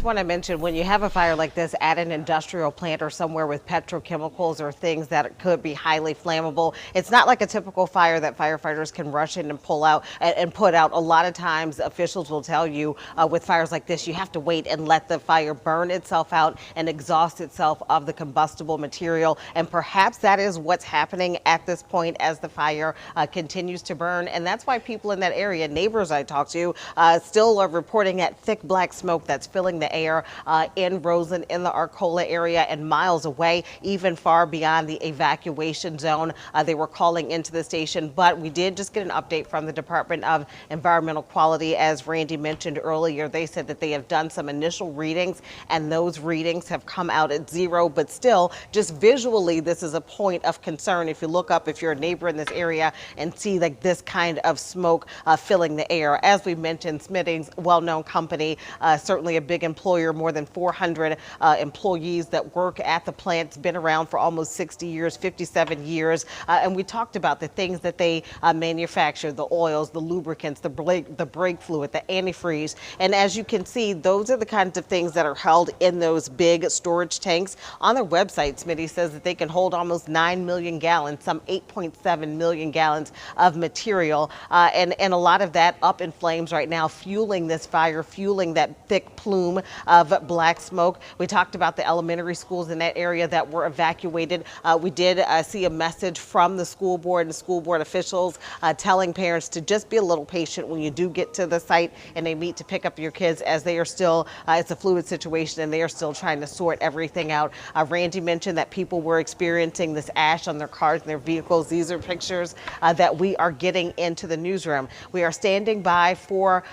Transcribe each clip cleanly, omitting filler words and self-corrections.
want to mention, when you have a fire like this at an industrial plant or somewhere with petrochemicals or things that could be highly flammable, it's not like a typical fire that firefighters can rush in and pull out and put out. A lot of times officials will tell you with fires like this, you have to wait and let the fire burn itself out and exhaust itself of the combustible material. And perhaps that is what's happening at this point as the fire continues to burn. And that's why people in that area, neighbors I talked to, still are reporting that thick black smoke that's filling the air in Roseland, in the Arcola area, and miles away, even far beyond the evacuation zone. They were calling into the station, but we did just get an update from the Department of Environmental Quality. As Randy mentioned earlier, they said that they have done some initial readings, and those readings have come out at 0, but still, just visually, this is a point of concern. If you look up, if you're a neighbor in this area and see like this kind of smoke filling the air. As we mentioned, Smithings, well-known company, certainly a big employer, more than 400 employees that work at the plant. It's been around for almost 60 years, 57 years. And we talked about the things that they manufacture, the oils, the lubricants, the brake fluid, the antifreeze. And as you can see, those are the kinds of things that are held in those big storage tanks. On their website, Smitty says that they can hold almost 9 million gallons, some 8.7 million gallons of material. And a lot of that up in flames right now, fueling this fire, fueling that thick plume of black smoke. We talked about the elementary schools in that area that were evacuated. We did see a message from the school board and school board officials telling parents to just be a little patient when you do get to the site and they meet to pick up your kids, as they are still, it's a fluid situation and they are still trying to sort everything out. Randy mentioned that people were experiencing this ash on their cars and their vehicles. These are pictures that we are getting into the newsroom. We are standing by for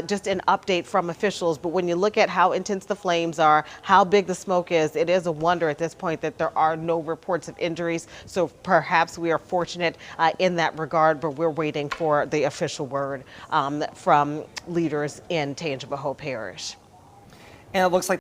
just an update from officials, but when you look at how intense the flames are, how big the smoke is, it is a wonder at this point that there are no reports of injuries. So perhaps we are fortunate in that regard, but we're waiting for the official word from leaders in Tangipahoa Parish. And it looks like